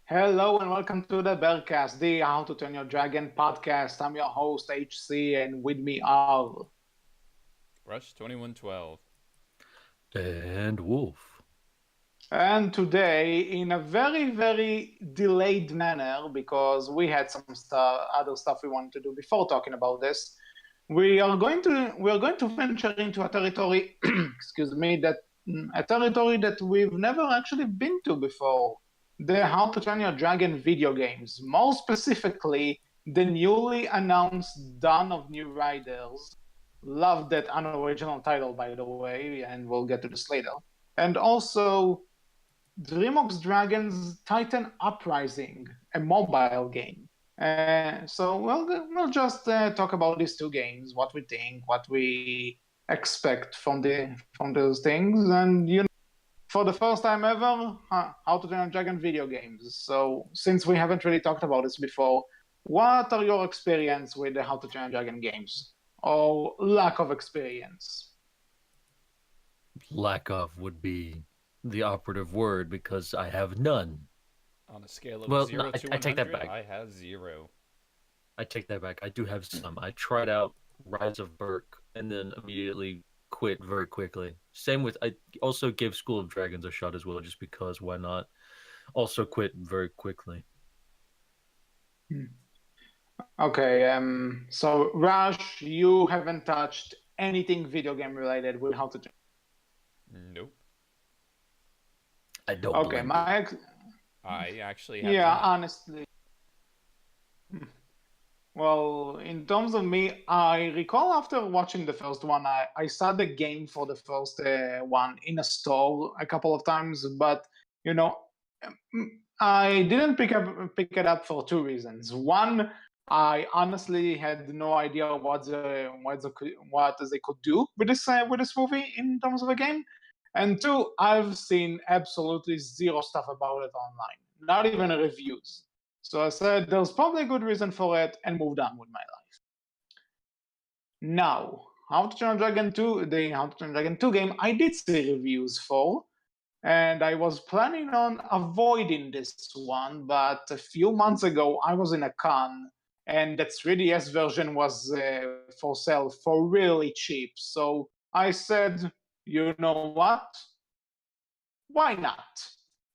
Hello and welcome to the Berkcast, the How to Train Your Dragon podcast. I'm your host HC, and with me are. Rush 2112. And Wolf. And today, in a very delayed manner, because we had some other stuff we wanted to do before talking about this, we are going to venture into a territory, excuse me, a territory that we've never actually been to before. The How to Train Your Dragon video games, more specifically, the newly announced Dawn of New Riders. Love that unoriginal title, by the way, and we'll get to this later. And also DreamWorks Dragon's Titan Uprising, a mobile game. So we'll just talk about these two games, what we think, what we expect from those things, and for the first time ever, How to Train a Dragon video games. So since we haven't really talked about this before, what are your experience with the How to Train a Dragon games, or lack of experience? Lack of would be the operative word because I have none. On a scale of Well, 0 no, to I take that 100, back. I have 0. I take that back. I do have some. I tried out Rise of Berk and then immediately quit very quickly. Same with I also gave School of Dragons a shot as well, just because why not? Also quit very quickly. Okay, so Rush, you haven't touched anything video game related with How to Train. Nope. I don't Okay, blame my I actually have yeah, not. honestly. Well, in terms of me, I recall after watching the first one, I saw the game for the first one in a store a couple of times, but you know, I didn't pick it up for two reasons. One, I honestly had no idea what they could do with this movie in terms of a game, and two, I've seen absolutely zero stuff about it online, not even reviews. So I said there's probably a good reason for it and moved on with my life. Now, How to Train a Dragon 2, the How to Train a Dragon 2 game, I did see reviews for, and I was planning on avoiding this one, but a few months ago I was in a con, and that 3DS version was for sale for really cheap. So I said, you know what? Why not?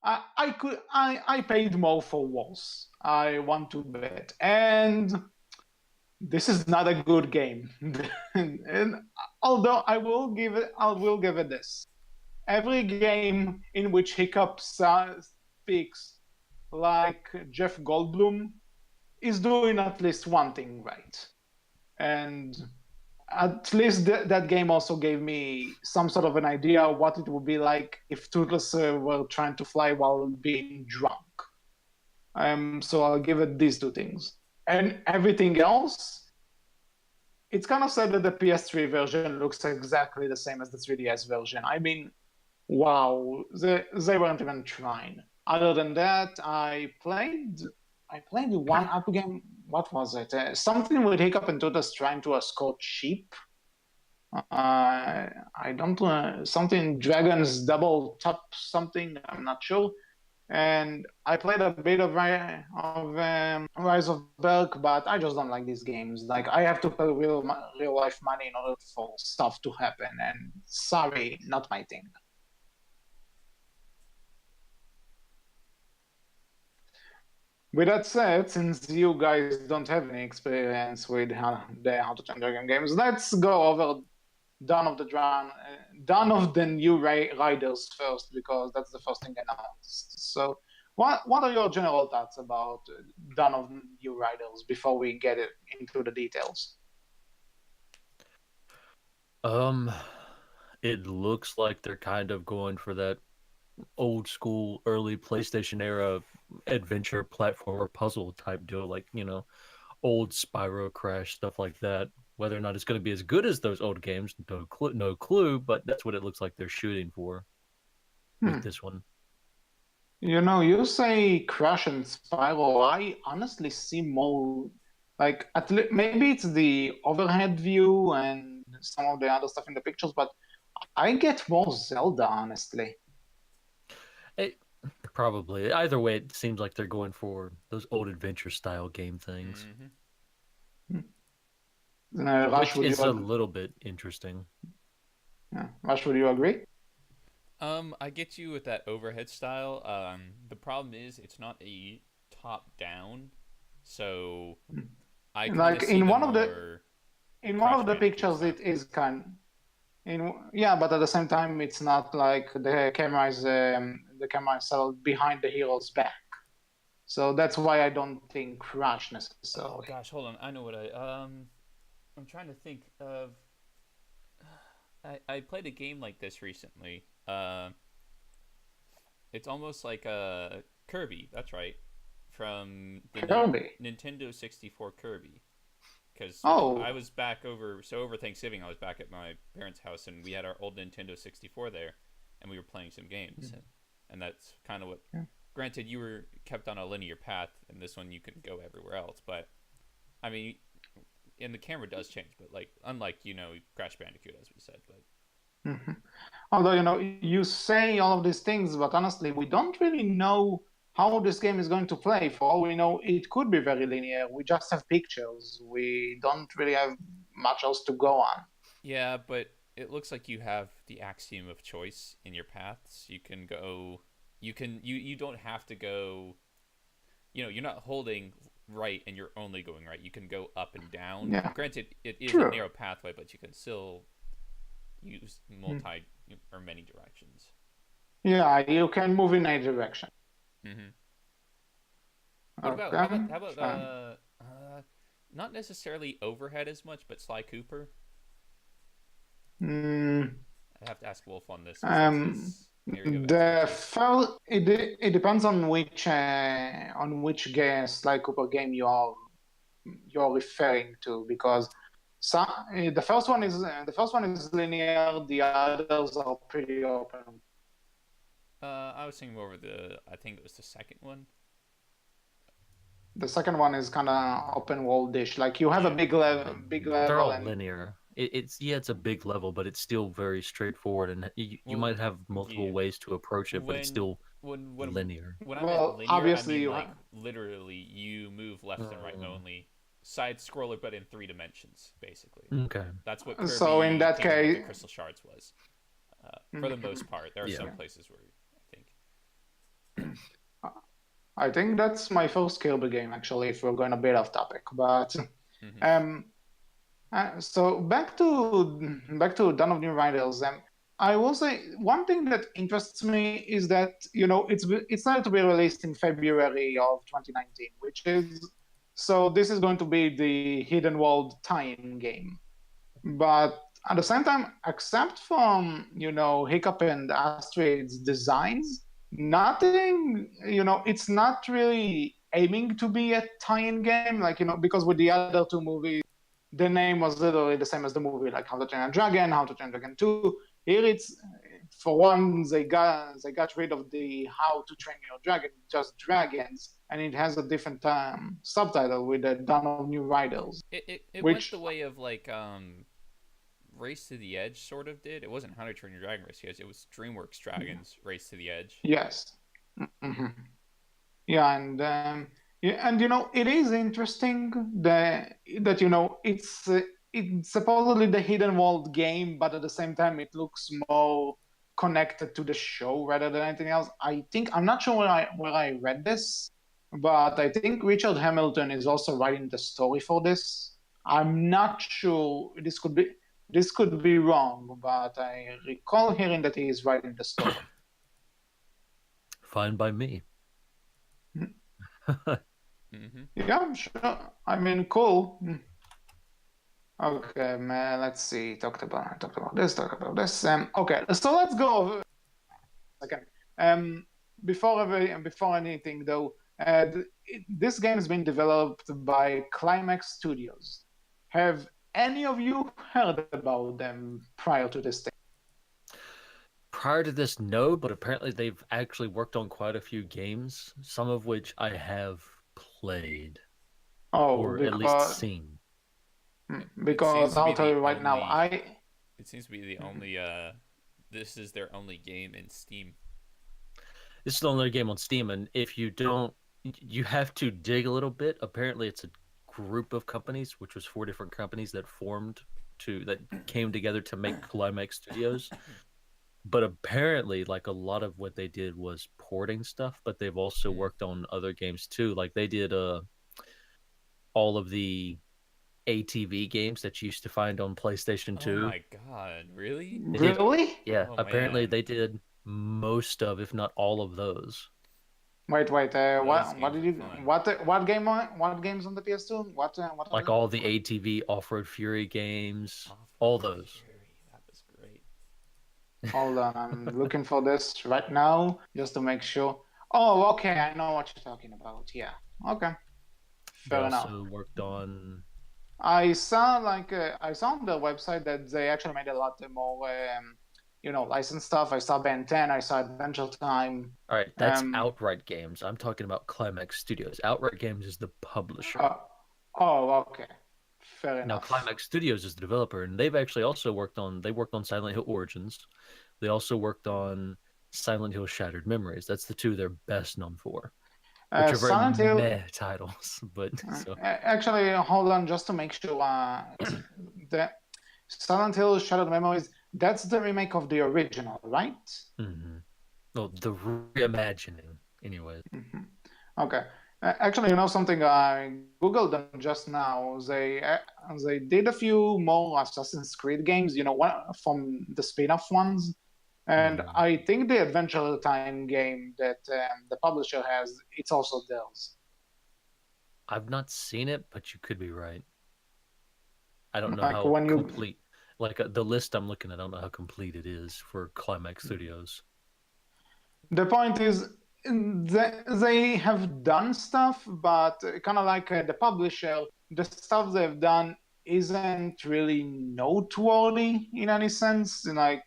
I paid more for worse. I want to bet, and this is not a good game. And although I will give it this. Every game in which Hiccup speaks like Jeff Goldblum is doing at least one thing right, and at least that game also gave me some sort of an idea what it would be like if Toothless were trying to fly while being drunk. So I'll give it these two things. And everything else, it's kind of sad that the PS3 version looks exactly the same as the 3DS version. I mean, wow, they weren't even trying. Other than that, I played one app game. What was it? Something with Hiccup and Toothless trying to escort sheep. I don't something dragons double top something. I'm not sure. And I played a bit of Rise of Berk, but I just don't like these games. Like I have to pay real life money in order for stuff to happen, and sorry, not my thing. With that said, since you guys don't have any experience with How to Train Dragon games, let's go over Dawn of the New Riders first, because that's the first thing announced. So, what are your general thoughts about Dawn of New Riders before we get into the details? Um it looks like they're kind of going for that old school early PlayStation era adventure platformer puzzle type deal, like, old Spyro Crash stuff like that. Whether or not it's going to be as good as those old games, no clue, but that's what it looks like they're shooting for with Hmm. this one. You say Crash and Spyro. I honestly see more like maybe it's the overhead view and some of the other stuff in the pictures, but I get more Zelda, honestly. It, Probably. Either way, it seems like they're going for those old adventure style game things, Rush, which would you is a little bit interesting. Rush, would you agree? I get you with that overhead style. The problem is it's not a top down, so I kind Like of see the more in one Crash of the Bandicoot pictures, style. it is yeah, but at the same time, it's not like the camera is settled behind the hero's back. So that's why I don't think Rush Oh necessarily. gosh, hold on. I know what I'm trying to think of. I played a game like this recently. It's almost like a Kirby. That's right, from the Kirby. Nintendo 64 Kirby. Because Oh, I was back over Thanksgiving. I was back at my parents' house, and we had our old Nintendo 64 there, and we were playing some games, and that's kind of what. Yeah. Granted, you were kept on a linear path, and this one you can go everywhere else. But I mean, and the camera does change, but like unlike Crash Bandicoot, as we said, but. although you say all of these things, but honestly, we don't really know how this game is going to play. For all we know, it could be very linear. We just have pictures. We don't really have much else to go on. Yeah, but it looks like you have the axiom of choice in your paths. You can go. You don't have to go. You're not holding right and you're only going right. You can go up and down. Yeah. Granted, it is True. a narrow pathway, but you can still use multi or many directions. Yeah, you can move in any direction. What about Okay. how about not necessarily Overhead as much, but Sly Cooper? Mm, I have to ask Wolf on this. That's his area of expertise. it depends on which Sly Cooper game you're referring to, because the first one is linear, the others are pretty open. I was thinking more of I think it was the second one. The second one is kind of open world-ish. Like you have a big level, They're all and linear. It's a big level, but it's still very straightforward, and you might have multiple ways to approach it, but it's still when linear. when I meant linear, obviously I mean you like have. literally you move left and right only, side scroller, but in 3 dimensions basically. Okay. That's what Kirby So in that Kingdom of the case, Crystal Shards was. For the most part, there are some places where I think. I think that's my first Kirby game, actually, if we're going a bit off topic. But so back to Dawn of New Riders. I will say one thing that interests me is that it's not to be released in February of 2019, which is so this is going to be the Hidden World tie-in game. But at the same time, except from Hiccup and Astrid's designs, nothing, it's not really aiming to be a tie-in game, like because with the other two movies, the name was literally the same as the movie, like How to Train a Dragon, How to Train a Dragon 2. Here it's, for one, they got rid of the How to Train Your Dragon, just Dragons, and it has a different subtitle with the Dawn of New Riders. It went the way of like Race to the Edge sort of did. It wasn't How to Train Your Dragon Race to the Edge. It was DreamWorks Dragons Race to the Edge. Yes. Yeah, and it is interesting that it's supposedly the Hidden World game, but at the same time it looks more connected to the show rather than anything else. I'm not sure where I read this, but I think Richard Hamilton is also writing the story for this. I'm not sure. This could be wrong, but I recall hearing that he is writing the story. Fine by me. Yeah, I'm sure. I mean, cool. Okay, man. Let's see. Talked about this. Okay, so let's go over a second. Before anything though, this game has been developed by Climax Studios. Have any of you heard about them prior to this thing? Prior to this, no, but apparently they've actually worked on quite a few games, some of which I have played. Or at least seen. Because I'll tell you right now, it seems to be the only this is their only game in Steam. This is the only game on Steam, and if you don't, you have to dig a little bit. Apparently, it's a group of companies, which was 4 different companies that came together to make Climax Studios. But apparently, like a lot of what they did was porting stuff, but they've also worked on other games too. Like they did all of the ATV games that you used to find on PlayStation 2. Oh my god, really? Really? Yeah, Oh, apparently man. they did most of, if not all of those. Wait. Those What games did are you? fun. What games on the PS2? What are Like they? all the ATV Off-Road Fury games, all Off-Road those. Fury, that was great. Hold on, I'm looking for this right now just to make sure. Oh, okay, I know what you're talking about. Yeah. Okay. They Fair enough. also worked on. I saw on the website that they actually made a lot more licensed stuff. I saw Ben 10, I saw Adventure Time. All right, that's Um Outright Games. I'm talking about Climax Studios. Outright Games is the publisher. uh, oh, okay. Fair Now enough. Climax Studios is the developer, and they've actually also worked on Silent Hill Origins. They also worked on Silent Hill Shattered Memories. That's the two they're best known for, which are very Silent Hill. meh titles. But so Actually, hold on, just to make sure. The Silent Hill Shattered Memories. That's the remake of the original, right? well, the reimagining, anyways. Okay. Actually, you know something? I googled them just now. They did a few more Assassin's Creed games. From the spin-off ones, and I think the Adventure Time game that the publisher has, it's also theirs. I've not seen it, but you could be right. I don't know Like how when you complete, like the list I'm looking at, I don't know how complete it is for Climax Studios. The point is, they have done stuff, but kind of like the publisher, the stuff they've done isn't really noteworthy in any sense. Like,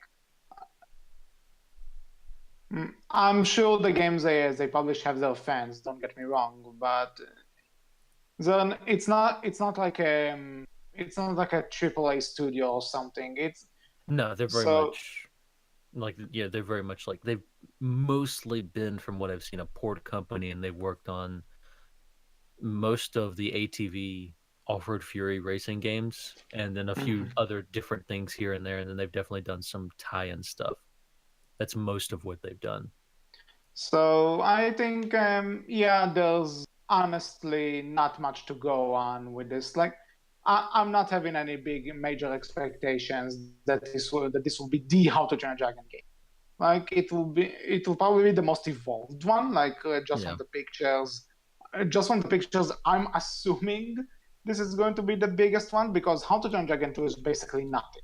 I'm sure the games they publish have their fans. Don't get me wrong, but then it's not like a AAA studio or something. It's No, they're very so. much they're very much like they've mostly been, from what I've seen, a port company, and they've worked on most of the ATV Off-Road Fury racing games, and then a few other different things here and there, and then they've definitely done some tie-in stuff. That's most of what they've done. So I think, yeah, there's honestly not much to go on with this. Like, I'm not having any big major expectations that this will be the How to Train a Dragon game. Like, it will probably be the most evolved one. Like, from the pictures, I'm assuming this is going to be the biggest one because How to Train a Dragon 2 is basically nothing.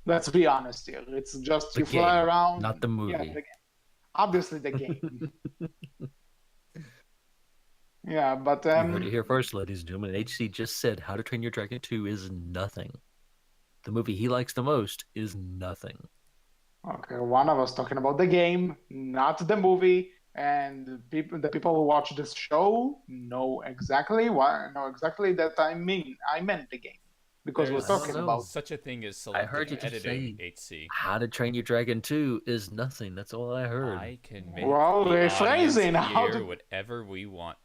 Let's be honest here. It's just The you fly game, around. not the movie. Yeah, the game. Obviously, the game. Yeah, but You heard it here first, ladies and gentlemen. HC just said How to Train Your Dragon 2 is nothing. The movie he likes the most is nothing. Okay, one of us talking about the game, not the movie, and the people who watch this show know exactly that I meant the game because There's we're talking about such a thing as I heard selective you just editing, say HC. How to Train Your Dragon 2 is nothing. That's all I heard. I can make Well, the rephrasing, audience how hear to- whatever we want.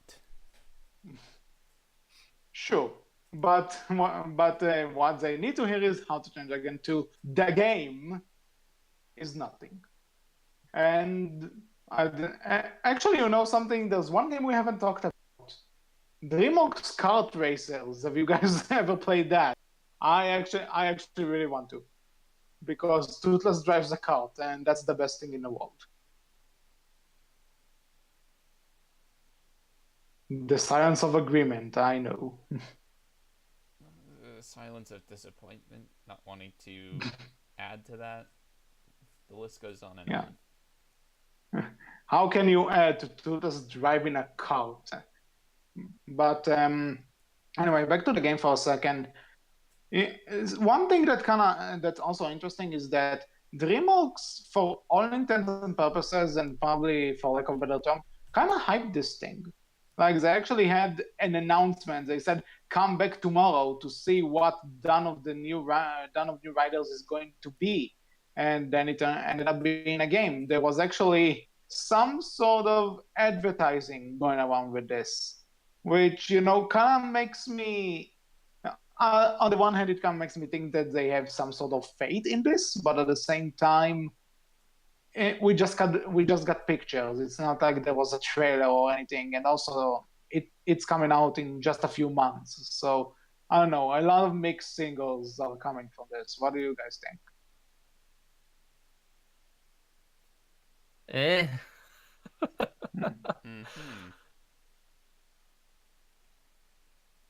Sure, but what they need to hear is How to Train Dragon 2. The game is nothing. And actually, you know something? There's one game we haven't talked about. DreamWorks Kart Racers. Have you guys ever played that? I actually really want to, because Toothless drives a kart, and that's the best thing in the world. The silence of agreement. I know. Silence of disappointment, not wanting to add to that. The list goes on and on. How can you add to Toothless driving a kart? But anyway, back to the game for a second. One thing that's also interesting is that DreamWorks, for all intents and purposes, and probably for lack of a better term, kind of hyped this thing. Like, they actually had an announcement. They said, "Come back tomorrow to see what Dawn of New Riders is going to be," and then it ended up being a game. There was actually some sort of advertising going around with this, which, kind of makes me, on the one hand, it kind of makes me think that they have some sort of faith in this, but at the same time, we just got pictures. It's not like there was a trailer or anything, and also it's coming out in just a few months. So I don't know. A lot of mixed signals are coming from this. What do you guys think? Eh. Mm-hmm.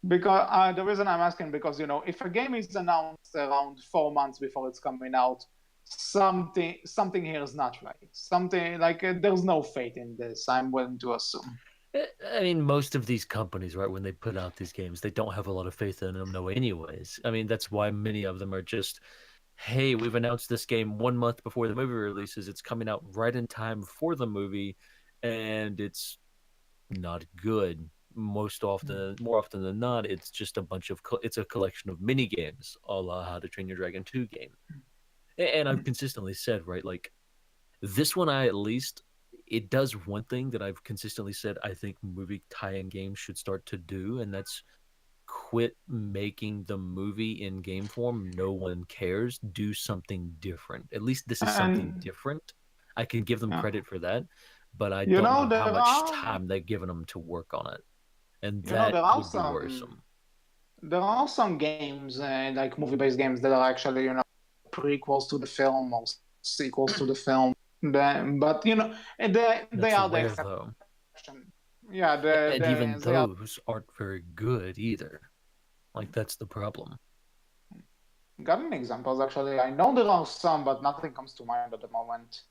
Because the reason I'm asking, because if a game is announced around 4 months before it's coming out, something here is not right. Something like there's no faith in this. I'm willing to assume. I mean, most of these companies, right, when they put out these games, they don't have a lot of faith in them, no, anyways. I mean, that's why many of them are just, hey, we've announced this game 1 month before the movie releases. It's coming out right in time for the movie, and it's not good. More often than not, it's just a bunch of it's a collection of mini games, a la How to Train Your Dragon 2 game. And I've consistently said, right, like this one, it does one thing that I've consistently said I think movie tie-in games should start to do, and that's quit making the movie in game form. No one cares. Do something different. At least this is something And different. I can give them yeah. credit for that, but I you don't know know there how much are time they've given them to work on it, and you know that there are would be some worrisome. there are some games like movie-based games that are actually prequels to the film or sequels to the film. But they That's are the rare exception. though, Yeah, and even they are. those aren't very good either. Like that's the problem. Got any examples actually? I know there are some, but nothing comes to mind at the moment.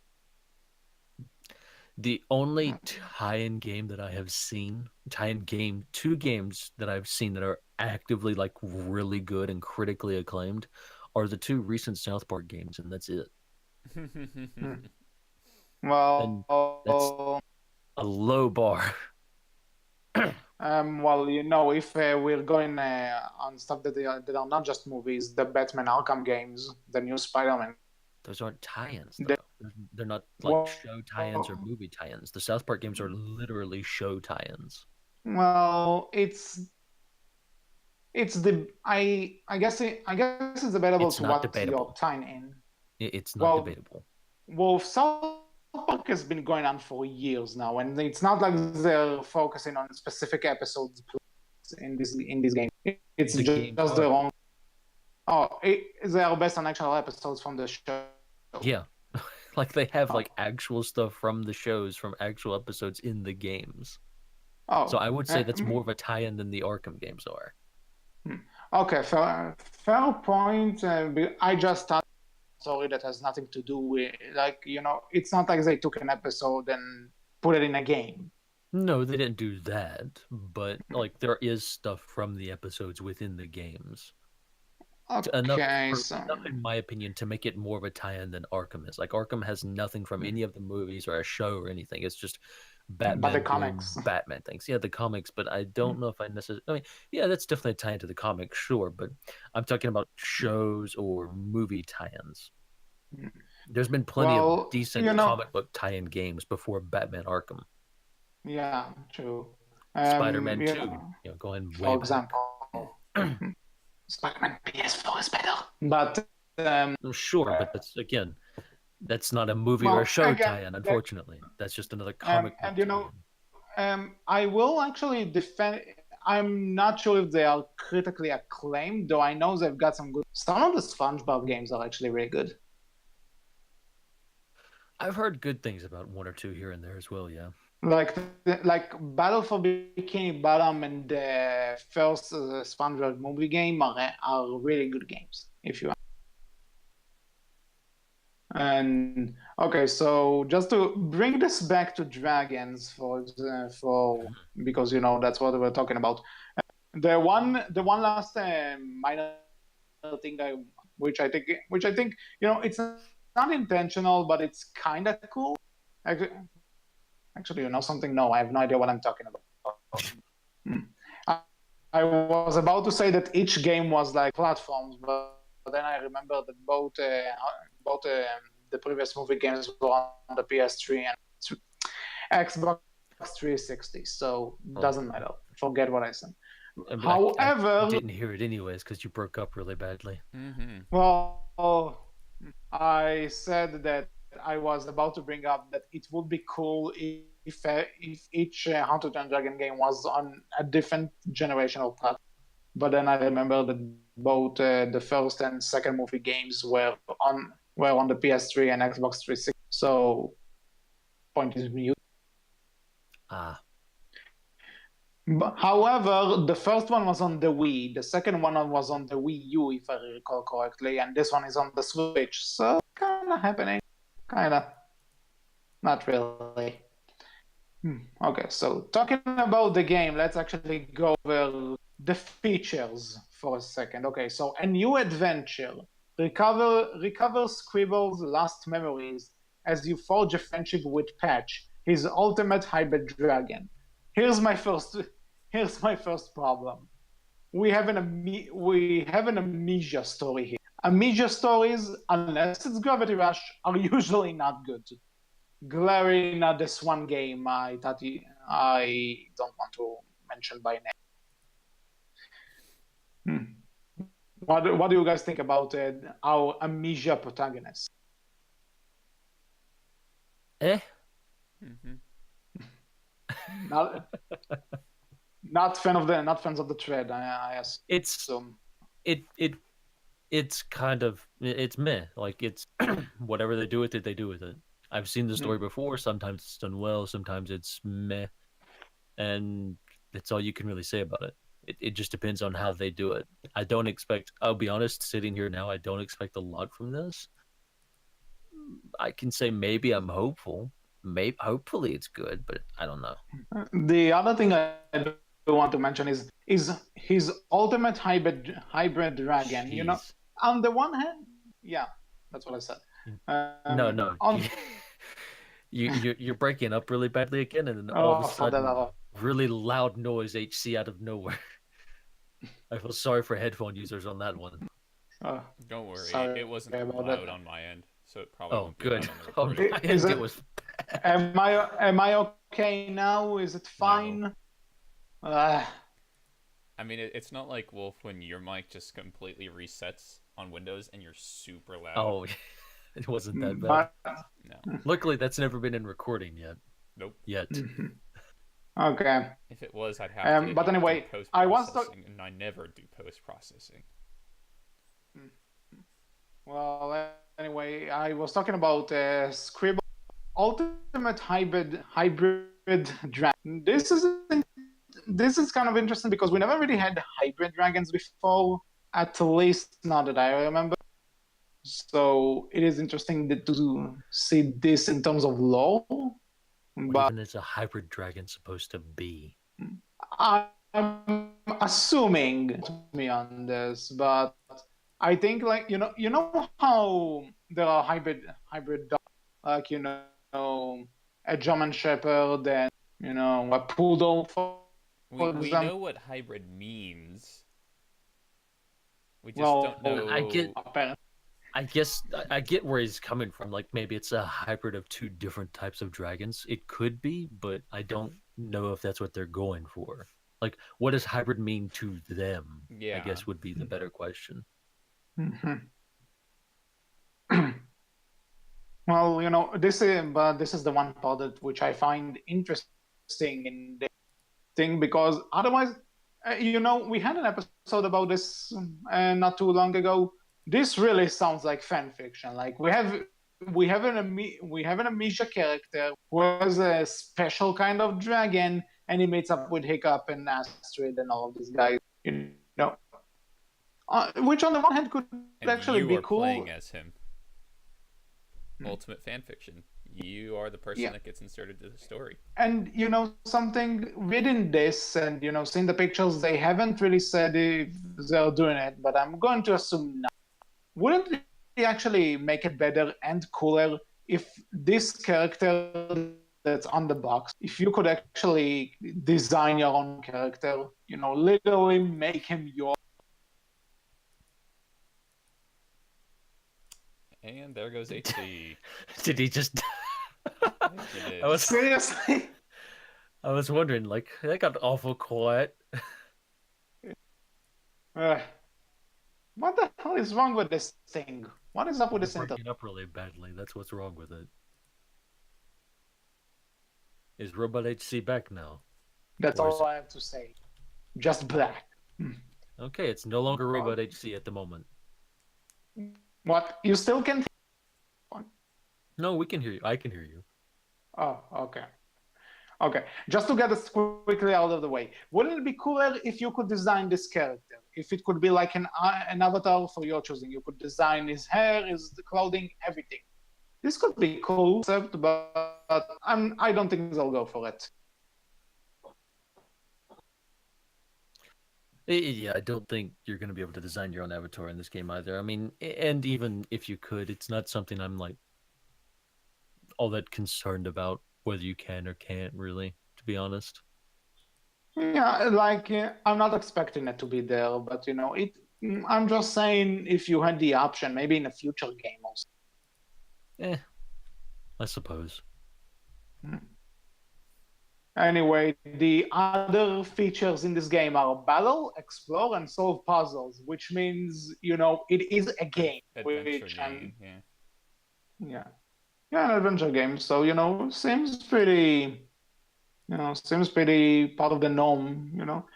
The only tie-in game that I have seen, two games that I've seen that are actively like really good and critically acclaimed, are the two recent South Park games, and that's it. And that's Well, a low bar. well, if we're going on stuff that are not just movies, the Batman Arkham games, the new Spider-Man. Those aren't tie-ins The, though. They're not like show tie-ins or well, movie tie-ins. The South Park games are literally show tie-ins. well, it's the I guess it's debatable It's to not what you're debatable. tying in. It's not Well, debatable. well, South Park has been going on for years now, and it's not like they're focusing on specific episodes in this game. It's The games just are. their own. Oh, they are based on actual episodes from the show. Yeah. Like they have like actual stuff from the shows, from actual episodes in the games. So I would say that's more of a tie-in than the Arkham games are. Okay, fair point. I just thought a story that has nothing to do with, it's not like they took an episode and put it in a game. No, they didn't do that, but like there is stuff from the episodes within the games. Enough, Okay, so enough, in my opinion, to make it more of a tie-in than Arkham is. Like Arkham has nothing from any of the movies or a show or anything. It's just but the Batman doing comics. Batman things. Yeah, the comics, but I don't know if I necessarily. I mean, yeah, that's definitely a tie into the comics, sure, but I'm talking about shows or movie tie-ins. There's been plenty of decent comic book tie-in games before Batman Arkham. Yeah, true. Spider-Man 2, going way For back. example, Spider-Man PS4 is better. But sure, but that's not a movie or a show tie-in, unfortunately. That's just another comic book tie-in. I will actually defend. I'm not sure if they are critically acclaimed, though I know they've got some good. Some of the SpongeBob games are actually really good. I've heard good things about one or two here and there as well, yeah. Like Battle for Bikini Bottom and the first SpongeBob movie game are really good games, if you want. And okay, so just to bring this back to dragons because that's what we're talking about. The one last minor thing which I think it's not intentional, but it's kind of cool. Actually, something? No, I have no idea what I'm talking about. I was about to say that each game was like platforms, but then I remember that both the previous movie games were on the PS3, and Xbox 360, so doesn't matter. Forget what I said. I However, didn't hear it anyways because you broke up really badly. well, I said that I was about to bring up that it would be cool if each How to Train Dragon game was on a different generational platform. But then I remember that both the first and second movie games were on the PS3 and Xbox 360. So point is mute. Ah, However, the first one was on the Wii, the second one was on the Wii U, if I recall correctly, and this one is on the Switch. So kind of happening, kind of, not really. Okay, so talking about the game, let's actually go over the features for a second. Okay, so a new adventure. Recover Scribble's lost memories as you forge a friendship with Patch, his ultimate hybrid dragon. Here's my first problem. We have an amnesia story here. Amnesia stories, unless it's Gravity Rush, are usually not good. Glaring at this one game, I don't want to mention by name. What do you guys think about our amnesia protagonist? Not fans of the thread. I assume. It's kind of it's meh. Like it's whatever they do with it, they do with it. I've seen the story before. Sometimes it's done well. Sometimes it's meh, and that's all you can really say about it. It just depends on how they do it. I don't expect. I'll be honest. Sitting here now, I don't expect a lot from this. I can say maybe I'm hopeful. Hopefully it's good, but I don't know. The other thing I do want to mention is his ultimate hybrid dragon. Jeez. You know, on the one hand, yeah, that's what I said. No. You're breaking up really badly again, and then all of a sudden, really loud noise HC out of nowhere. I feel sorry for headphone users on that one. Don't worry, it wasn't loud on my end, so it probably won't be good. loud on the recording. It was. Am I okay now? Is it fine? No. I mean, it's not like Wolf when your mic just completely resets on Windows and you're super loud. Oh, it wasn't that bad. No. Luckily, that's never been in recording yet. Nope. Yet. Okay. If it was, I'd have to. But anyway, do I was and I never do post processing. Well, anyway, I was talking about Scribble ultimate hybrid dragon. This is kind of interesting because we never really had hybrid dragons before, at least not that I remember. So it is interesting to see this in terms of lore. What even is a hybrid dragon supposed to be? I'm assuming me on this, but I think like you know how there are hybrid dogs, like a German Shepherd and a poodle. We know what hybrid means. We just don't know. I guess I get where he's coming from. Like maybe it's a hybrid of two different types of dragons. It could be, but I don't know if that's what they're going for. Like, what does hybrid mean to them? Yeah. I guess would be the better question. Well, this is the one part which I find interesting in the thing, because otherwise, we had an episode about this not too long ago. This really sounds like fan fiction. Like we have an amnesia character who has a special kind of dragon, and he meets up with Hiccup and Astrid and all of these guys. Which on the one hand could actually be cool. You are playing as him. Ultimate fan fiction. You are the person that gets inserted to the story. And something reading this and seeing the pictures, they haven't really said if they're doing it, but I'm going to assume not. Wouldn't it actually make it better and cooler if this character that's on the box, if you could actually design your own character, literally make him your... And there goes HC. Did he just... Yes, you did. I was Seriously? I was wondering, like, that got awful quiet. Uh, what the hell is wrong with this thing? What is up with You're this internet? breaking up really badly. That's what's wrong with it. Is Robot HC back now? That's Or is all I have to say. Just black. okay? It's no longer Robot HC at the moment. What? You still can? No, we can hear you. I can hear you. Oh, okay. Okay. Just to get this quickly out of the way, wouldn't it be cooler if you could design this character? If it could be like an avatar for your choosing, you could design his hair, his clothing, everything. This could be cool, but I don't think they'll go for it. Yeah, I don't think you're going to be able to design your own avatar in this game either. I mean, and even if you could, it's not something I'm like all that concerned about whether you can or can't really, to be honest. Yeah, like I'm not expecting it to be there, but you know, I'm just saying if you had the option, maybe in a future game also. I suppose. Anyway, the other features in this game are battle, explore, and solve puzzles, which means you know it is a game, Adventure which game, yeah, an adventure game. So you know, seems pretty part of the norm. You know,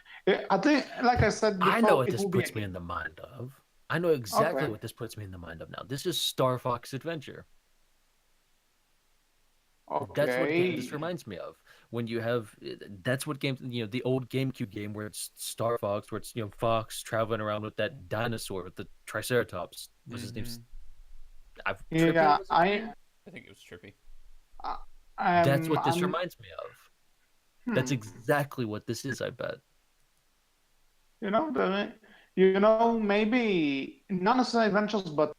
I think, like I said before, I know what it this will be a puts me game. in the mind of. I know exactly Okay. what this puts me in the mind of now. This is Star Fox Adventure. That's what game this Okay. reminds me of. When you have, that's what game, the old GameCube game where it's Star Fox, where it's, Fox traveling around with that dinosaur with the Triceratops. What's his name? Trippy Yeah, was his name? I think it was Trippy. That's what this I'm, reminds me of. That's exactly what this is, I bet. you know, maybe not necessarily adventures, but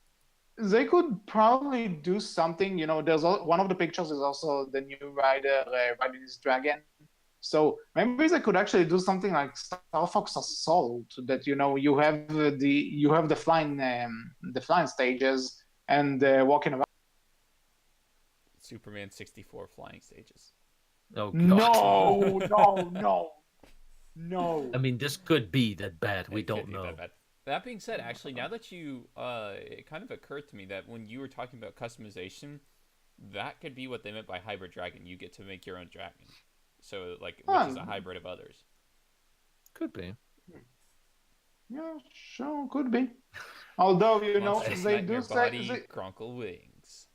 they could probably do something. You know, one of the pictures is also the new rider riding his dragon. So maybe they could actually do something like Star Fox Assault. That you know you have the flying stages and walking around. Superman 64 flying stages. Oh, No, God. no, no, no. I mean, this could be that bad. We It could don't be know. that bad. That being said, actually, now that it kind of occurred to me that when you were talking about customization, that could be what they meant by hybrid dragon. You get to make your own dragon, so like which is a hybrid of others. Could be. Yeah, sure, could be. Although you know Monstrous they nightmare do say body, Gronkle wings.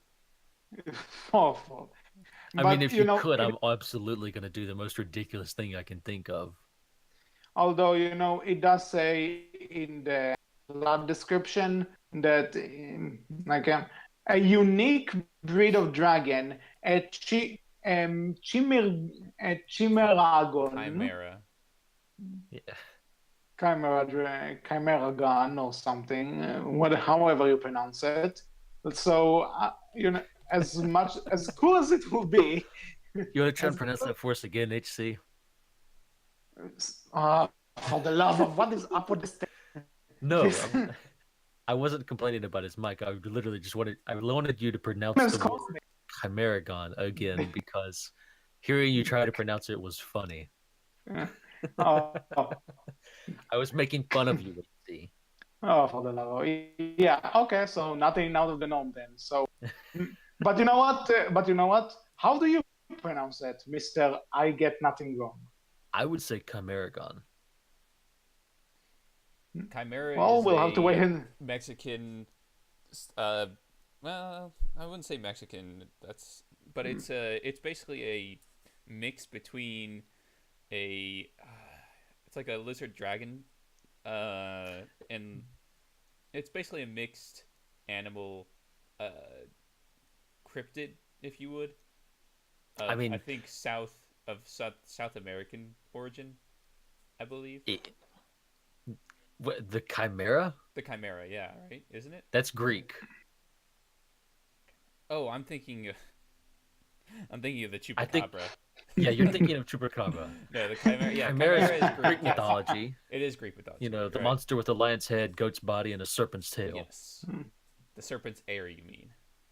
awful. I mean, But if you you know, could, I'm absolutely going to do the most ridiculous thing I can think of. although you know, it does say in the lab description that like a unique breed of dragon, a chimeragon, Chimera. Yeah. chimera gun or something, however you pronounce it. So you know, as cool as it will be, You want to try and as pronounce that for us again, HC? for the love of what is up with this thing? No, This I wasn't complaining about his mic. I literally just wanted you to pronounce is the word cosmic. Chimeragon again because hearing you try to pronounce it was funny. Oh, I was making fun of you, HC. oh, for the love of yeah. Okay, so nothing out of the norm then. So, but you know what? How do you pronounce it, Mister? I get nothing wrong. I would say Chimeragon. Chimera Well, is we'll have to wait a and Mexican. Well, I wouldn't say Mexican. But it's basically a mix between it's like a lizard dragon, and it's basically a mixed animal, cryptid, if you would. I mean, I think South American origin, I believe. The Chimera? The chimera, yeah, right, isn't it? That's Greek. Oh, I'm thinking of the I think- chupacabra. Yeah, you're thinking of Chupacabra. No, the chimera. Yeah, Chimera chimera is is Greek yes. mythology. It is Greek mythology. You know, the right. monster with a lion's head, goat's body, and a serpent's tail. Yes, the serpent's air. You mean?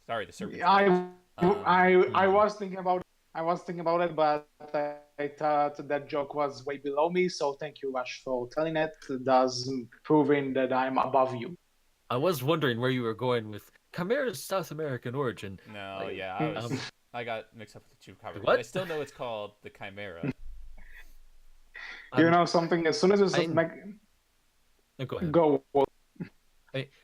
Sorry, the serpent's I air. I was thinking about it, but I thought that joke was way below me. So thank you, Rush, for telling it. Thus proving that I'm above you. I was wondering where you were going with Chimera's South American origin. No, Like, yeah, um, I got mixed up with the Chupacabra, but I what? still know it's called the Chimera. You know something? As soon as you I, make go ahead. go,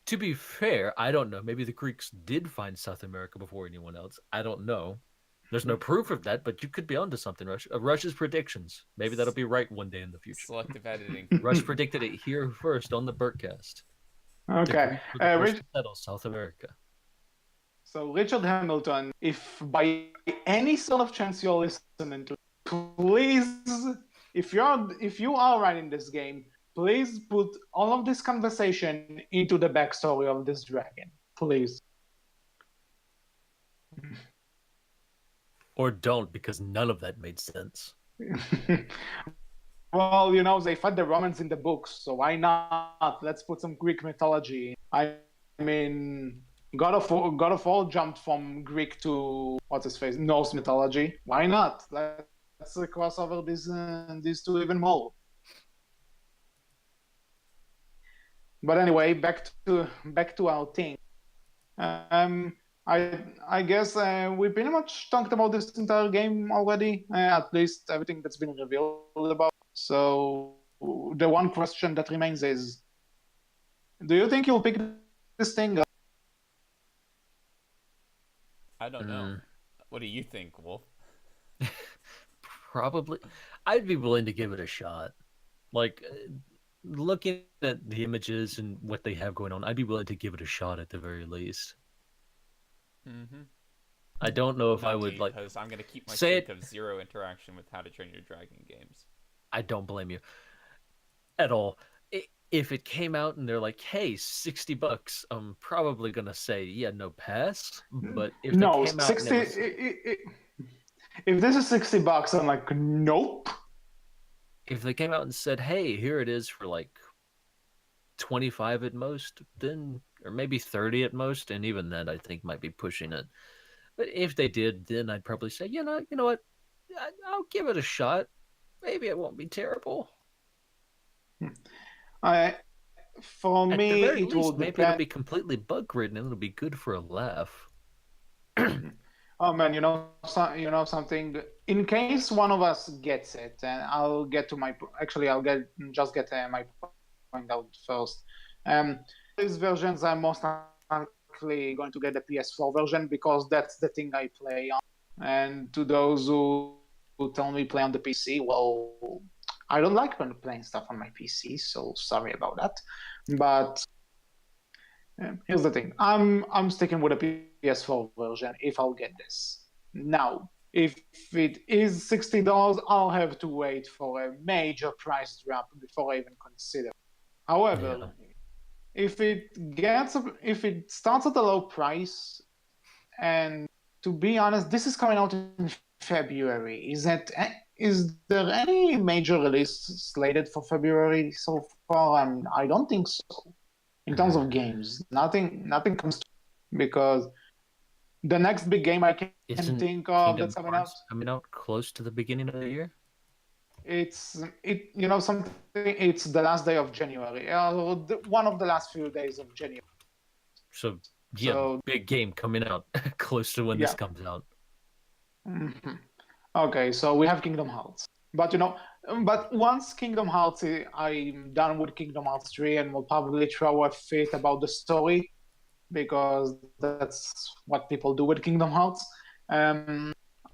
To be fair, I don't know. Maybe the Greeks did find South America before anyone else. I don't know. There's no proof of that, but you could be onto something, Rush. Rush's predictions. Maybe that'll be right one day in the future. Selective editing. Rush predicted it here first on the Berkcast. The okay. Greeks were the first to settle South America. So Richard Hamilton, if by any sort of chance you're listening to, please, if you are writing this game, please put all of this conversation into the backstory of this dragon, please. Or don't, because none of that made sense. Well, you know, they fought the Romans in the books, so why not? Let's put some Greek mythology. I mean, God of War jumped from Greek to what's his face, Norse mythology. Why not? Let's cross over these two even more. But anyway, back to our thing. I guess we pretty much talked about this entire game already. At least everything that's been revealed about. So the one question that remains is, do you think you'll pick this thing up? I don't know. What do you think, Wolf? Probably. I'd be willing to give it a shot. Like, looking at the images and what they have going on, I'd be willing to give it a shot at the very least. Mm-hmm. I don't know if Not I would, like, because I'm gonna keep my say streak of zero interaction with How to Train Your Dragon games. I don't blame you at all. If it came out and they're like, "Hey, $60," I'm probably gonna say, "Yeah, no pass." But if No, they came out 60. and it was, If this is $60, I'm like, nope. if they came out and said, "Hey, here it is for like 25 at most," then, or maybe 30 at most, and even then I think might be pushing it. But if they did, then I'd probably say, you know what, I'll give it a shot. Maybe it won't be terrible. For At me, the very it will least, maybe it'll depend. be completely bug ridden and it'll be good for a laugh. Oh man, you know something. In case one of us gets it, and I'll get to my. Actually, I'll get my point out first. These versions, I'm most likely going to get the PS4 version because that's the thing I play on. And to those who tell me play on the PC, well, I don't like playing stuff on my PC, so sorry about that. But here's the thing: I'm sticking with a PS4 version if I'll get this. Now, if it is $60, I'll have to wait for a major price drop before I even consider. However, if it starts at a low price, and to be honest, this is coming out in February. Is there any major release slated for February so far? I don't think so. In terms of games, nothing comes to, because the next big game I can think of that's coming out. Coming out close to the beginning of the year. It's something. It's the last day of January, one of the last few days of January. So big game coming out close to when this comes out. Mm-hmm. Okay, so we have Kingdom Hearts, but once Kingdom Hearts, I'm done with Kingdom Hearts 3, and we'll probably throw a fit about the story because that's what people do with Kingdom Hearts.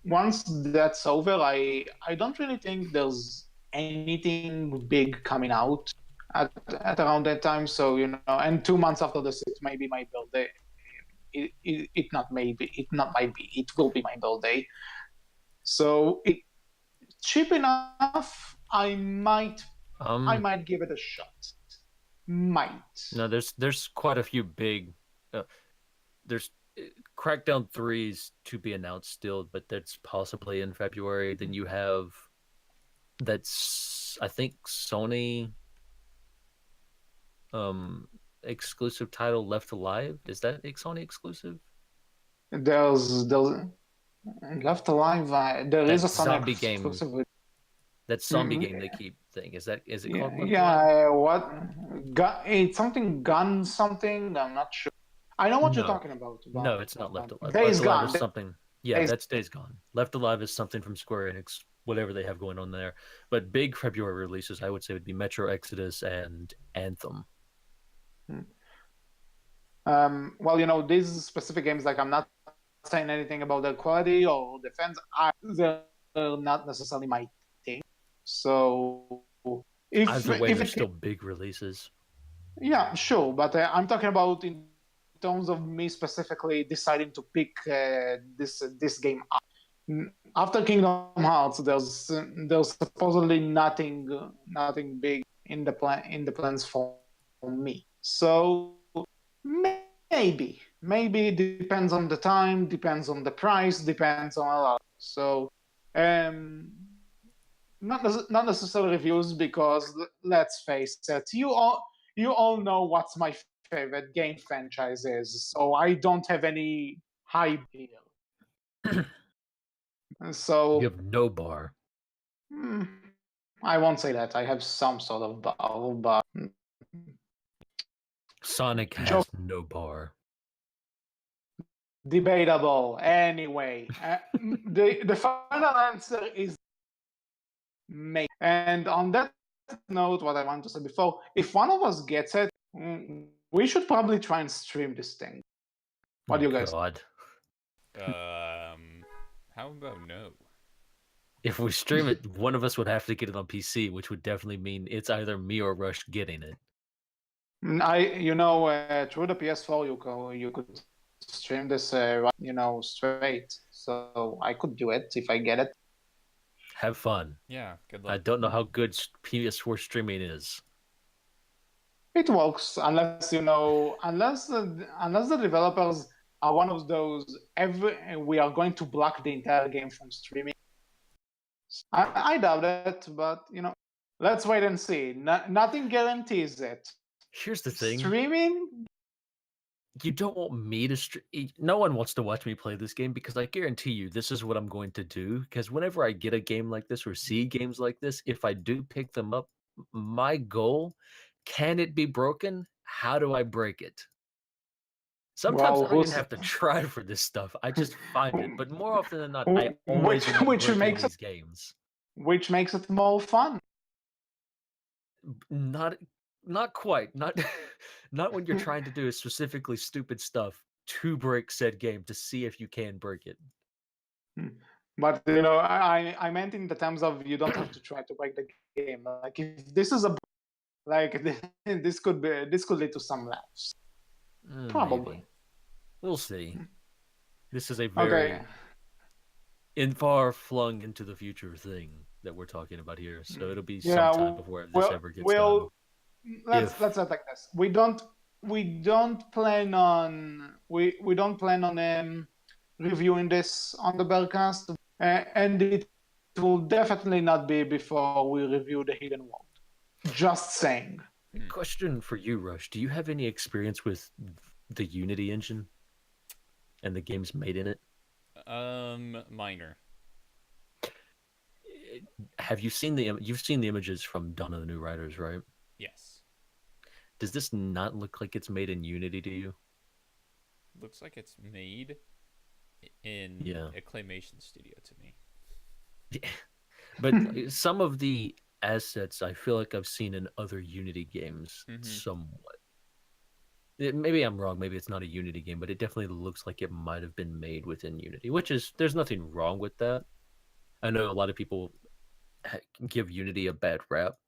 Once that's over, I don't really think there's anything big coming out at around that time. So and 2 months after this, it may be my birthday. It will be my birthday. So cheap enough, I might give it a shot. Might. No, there's quite a few big. There's Crackdown 3's to be announced still, but that's possibly in February. Then you have I think Sony exclusive title Left Alive. Is that Sony exclusive? there's Left Alive. There is That a Sony zombie game, exclusive. that zombie game they keep thing. Is it Yeah, called Left Alive? yeah. What? It's something gun something. I'm not sure. I know what you're No, talking about. no, it's not Left Alive. Left Days Alive Gone. is something. Yeah, Days, that's Days Gone. Left Alive is something from Square Enix, whatever they have going on there. But big February releases, I would say, would be Metro Exodus and Anthem. well, these specific games, like I'm not saying anything about their quality or defense. They're not necessarily my thing. So Either way, they're it, still big releases. yeah, sure, but I'm talking about in terms of me specifically deciding to pick this game up. After Kingdom Hearts, there's supposedly nothing big in the plans for me. So maybe it depends on the time, depends on the price, depends on a lot. So not necessarily reviews, because let's face it, you all know what's my favorite game franchise is, so I don't have any hype here. So You have no bar. I won't say that. I have some sort of bar, but Sonic has no bar. Debatable. Anyway, the final answer is maybe. And on that note, what I want to say before, if one of us gets it, we should probably try and stream this thing. What do you guys? God. How about no? If we stream it, one of us would have to get it on PC, which would definitely mean it's either me or Rush getting it. Through the PS4, you could stream this, straight. So I could do it if I get it. Have fun. Yeah, good luck. I don't know how good PS4 streaming is. It works unless the developers are one of those we are going to block the entire game from streaming. I doubt it, but let's wait and see. Nothing guarantees it. Here's the thing. Streaming? You don't want me to stream. No one wants to watch me play this game, because I guarantee you this is what I'm going to do. Because whenever I get a game like this or see games like this, if I do pick them up, my goal, can it be broken? How do I break it? Sometimes I don't even have to try for this stuff. I just find it. But more often than not, I always end up breaking these games. Which makes it more fun. Not quite. Not when you're trying to do specifically stupid stuff to break said game to see if you can break it. But I meant in the terms of you don't have to try to break the game. Like if this is this could lead to some laughs. Probably. Maybe. We'll see. This is a very far flung into the future thing that we're talking about here. So it'll be some time before this ever gets done. Let's say it like this. We don't plan on reviewing this on the Berkcast, and it will definitely not be before we review the Hidden World. Just saying. Question for you, Rush. Do you have any experience with the Unity engine and the games made in it? Minor. Have you seen you've seen the images from Dawn of the New Riders, right? Yes. Does this not look like it's made in Unity to you? Looks like it's made in a claymation studio to me. Yeah. But some of the assets I feel like I've seen in other Unity games somewhat. Maybe I'm wrong, maybe it's not a Unity game, but it definitely looks like it might have been made within Unity, which is, there's nothing wrong with that. I know a lot of people give Unity a bad rep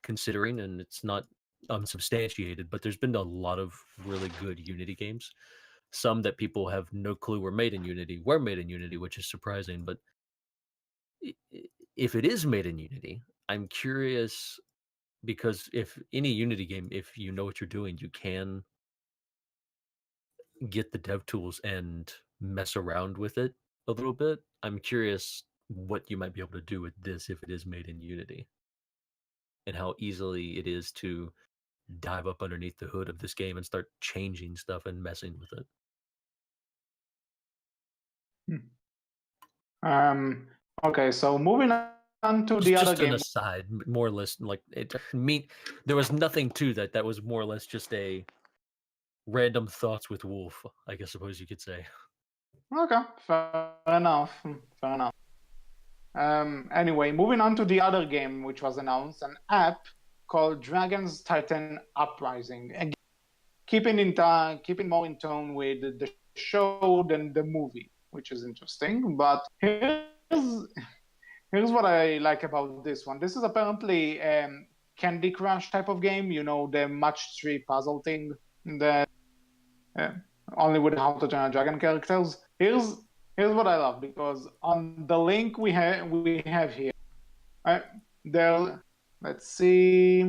considering, and it's not unsubstantiated, but there's been a lot of really good Unity games. Some that people have no clue were made in Unity, which is surprising. But if it is made in Unity, I'm curious, because if any Unity game, if you know what you're doing, you can get the dev tools and mess around with it a little bit. I'm curious what you might be able to do with this if it is made in Unity, and how easily it is to dive up underneath the hood of this game and start changing stuff and messing with it. Okay, so moving on to the other Just an game. aside, more or less, like there was nothing to that. That was more or less just a random thoughts with Wolf, I suppose you could say. Okay, fair enough. Fair enough. Anyway, moving on to the other game which was announced, an app called Dragon's Titan Uprising. Again, keeping more in tone with the show than the movie, which is interesting. But here's what I like about this one. This is apparently Candy Crush type of game. You know, the match tree puzzle thing that only with how to train a dragon characters. Here's what I love, because on the link we have here, there. Let's see.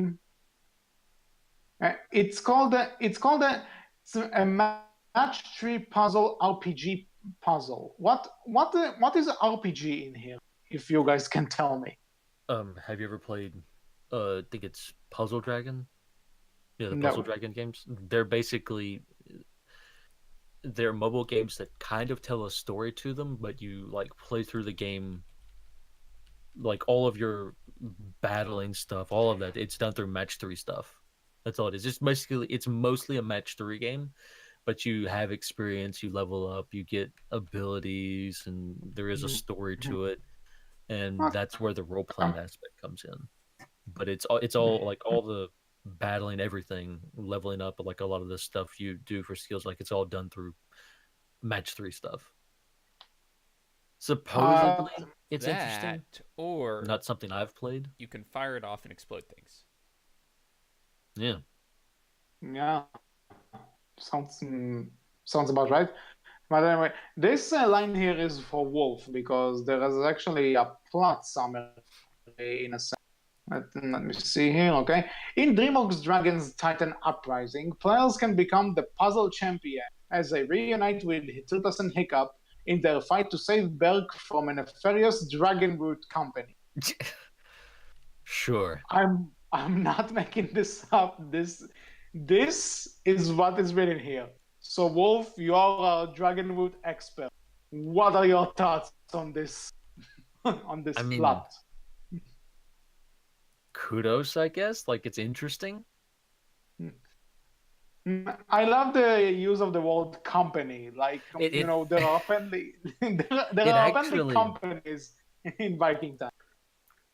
It's called a match tree puzzle RPG puzzle. What is RPG in here? If you guys can tell me. Have you ever played? I think it's Puzzle Dragon. Yeah, the No. Puzzle Dragon games. They're mobile games that kind of tell a story to them, but you like play through the game. Like all of your battling stuff, all of that, it's done through match 3 stuff. That's all it is. It's mostly a match 3 game, but you have experience, you level up, you get abilities, and there is a story to it, and that's where the role playing aspect comes in. But it's all like all the battling, everything, leveling up, like a lot of the stuff you do for skills, like it's all done through match 3 stuff. Supposedly, it's interesting. Or not something I've played. You can fire it off and explode things. Yeah. Yeah. Sounds about right. But anyway, this line here is for Wolf, because there is actually a plot summary in a sense. Let me see here, okay? In DreamWorks Dragon's Titan Uprising, players can become the puzzle champion as they reunite with Hiltus and Hiccup in their fight to save Berk from a nefarious dragon root company. Sure. I'm not making this up. This is what is written here. So Wolf, you are a dragon root expert. What are your thoughts on this plot? Kudos, I guess. Like, it's interesting. I love the use of the word company. Like, there are apparently companies in Viking time.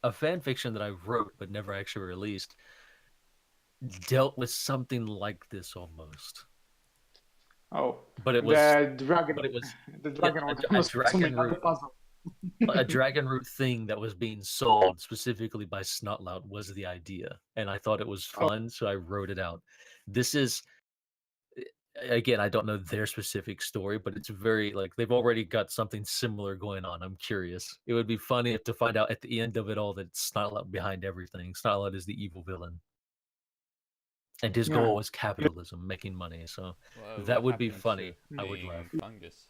A fan fiction that I wrote but never actually released dealt with something like this almost. Oh, but it was the dragon. But it was the dragon. A dragon root thing that was being sold specifically by Snotlout was the idea, and I thought it was fun, so I wrote it out. This is, again, I don't know their specific story, but it's very, like, they've already got something similar going on. I'm curious. It would be funny to find out at the end of it all that it's Snotlout behind everything. Snotlout is the evil villain. And his goal was capitalism, making money. So that would be funny. I would laugh. Fungus.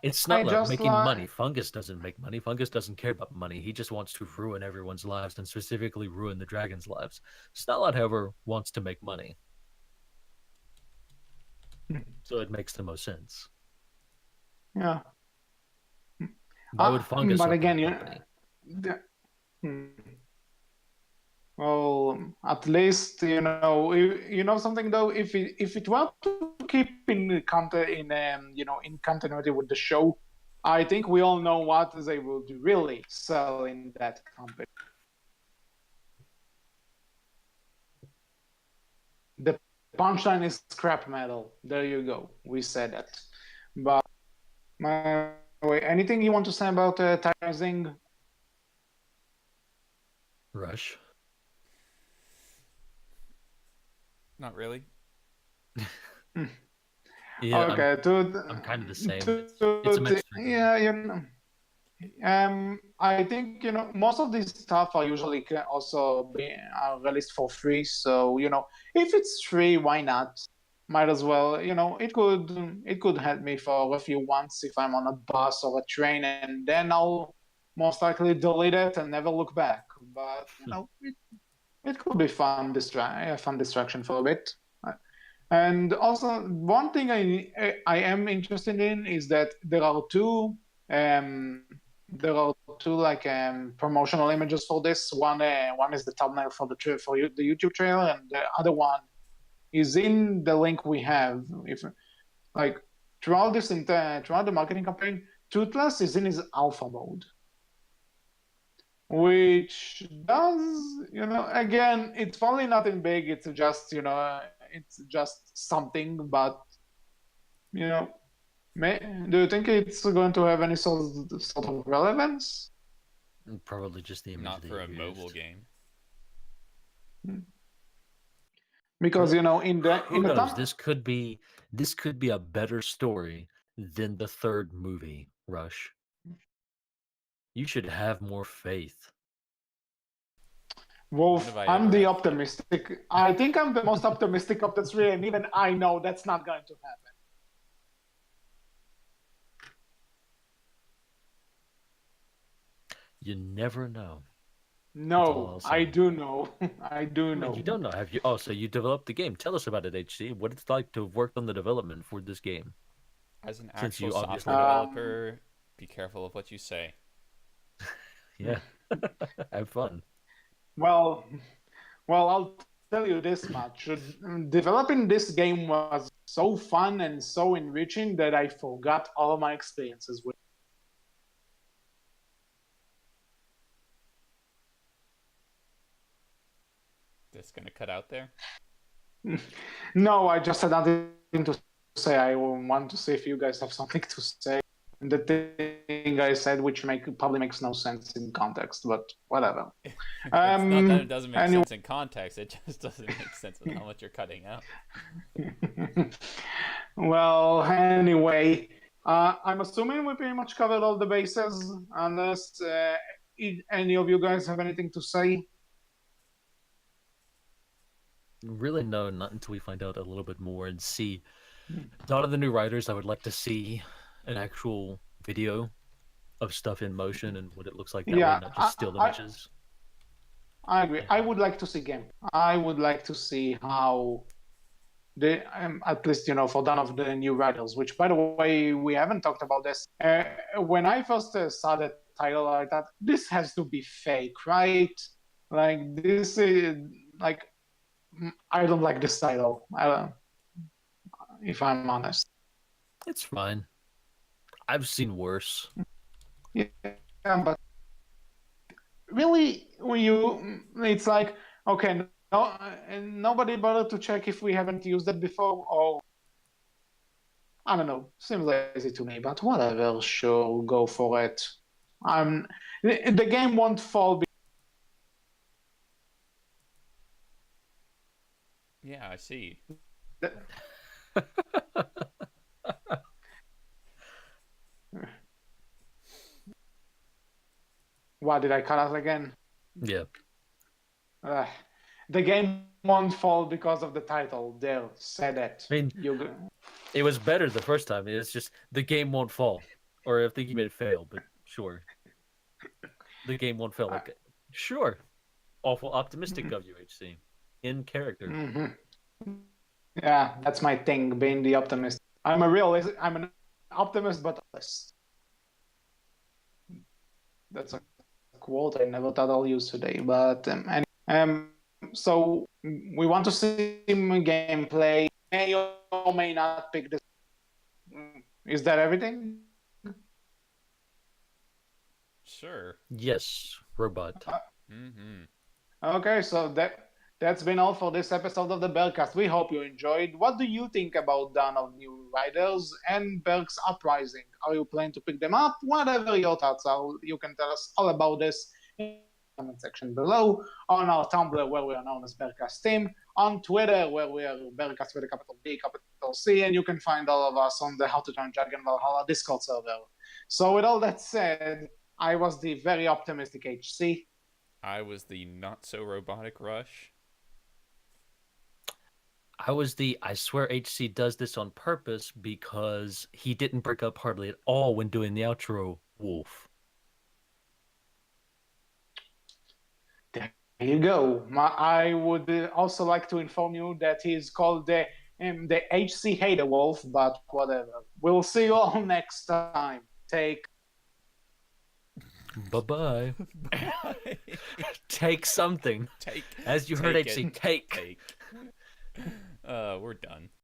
It's not about making money. Fungus doesn't make money. Fungus doesn't care about money. He just wants to ruin everyone's lives, and specifically ruin the dragon's lives. Snotlout, however, wants to make money. So it makes the most sense. Yeah. Why would Fungus? But again, well, at least something though. If it were to keep in continuity with the show, I think we all know what they would really sell in that company. The punchline is scrap metal. There you go. We said that. But anything you want to say about Rising? Rush. Not really. Yeah, okay, I'm kind of the same. It's a mystery. Yeah, I think most of these stuff are usually also released for free. So if it's free, why not? Might as well. It could help me for a few months if I'm on a bus or a train, and then I'll most likely delete it and never look back. But it could be fun distraction for a bit. And also, one thing I am interested in is that there are two like promotional images for this. One is the thumbnail for the YouTube trailer, and the other one is in the link we have. If like throughout the marketing campaign, Toothless is in his alpha mode, which does, again, it's probably nothing big. It's just, it's just something. But you know, do you think it's going to have any sort of relevance? Probably just the image Not they for a used. mobile game. Because in Who the knows? This could be a better story than the third movie, Rush. You should have more faith. Wolf, When have I I'm ever the had optimistic. I think I'm the most optimistic of the three, and even I know that's not going to happen. You never know. No, I do know. I do know. You don't know. Have you? Oh, so you developed the game. Tell us about it, HC. What it's like to have worked on the development for this game. As an Since actual you software obviously developer, be careful of what you say. Yeah. Have fun. Well, I'll tell you this much. Developing this game was so fun and so enriching that I forgot all my experiences with. This gonna cut out there? No, I just had nothing to say. I want to see if you guys have something to say. And the thing I said, which probably makes no sense in context, but whatever. It's not that it doesn't make sense in context, it just doesn't make sense with how much you're cutting out. Well, anyway, I'm assuming we pretty much covered all the bases, unless any of you guys have anything to say. Really, no, not until we find out a little bit more and see. Dawn of the New Riders, I would like to see an actual video of stuff in motion and what it looks like that way, not just still images. I agree. I would like to see game. I would like to see how the at least for Dawn of the New Riders, which by the way we haven't talked about this. When I first saw the title, I thought this has to be fake, right? Like this is like I don't like this title. If I'm honest. It's fine. I've seen worse. Yeah, but really, it's like, okay, no, nobody bothered to check if we haven't used it before, or I don't know, seems lazy to me, but whatever, sure, go for it. The game won't fall. Yeah, I see. What, did I cut out again? Yeah. The game won't fall because of the title. There, said it. I mean, it was better the first time. It's just the game won't fall. Or I think you made it fail, but sure. The game won't fail. Like, sure. Awful optimistic of you, HC. In character. Mm-hmm. Yeah, that's my thing, being the optimist. I'm an optimist, but honest. That's a quote I never thought I'll use today, but so we want to see gameplay. May or may not pick this. Is that everything? Sure. Yes, robot. Okay, so that's been all for this episode of the Berkcast. We hope you enjoyed. What do you think about Dawn of New Riders and Berk's Uprising? Are you planning to pick them up? Whatever your thoughts are, you can tell us all about this in the comment section below, on our Tumblr where we are known as Berkcast Team, on Twitter where we are Berkcast with a capital B, capital C, and you can find all of us on the How to Join Dragon Valhalla Discord server. So with all that said, I was the very optimistic HC. I was the not-so-robotic Rush. I was I swear HC does this on purpose because he didn't break up hardly at all when doing the outro, Wolf. There you go. I would also like to inform you that he's called the HC Hater Wolf, but whatever. We'll see you all next time. Take. Bye-bye. Take something. Take. As you heard take HC, it. take. Take. We're done.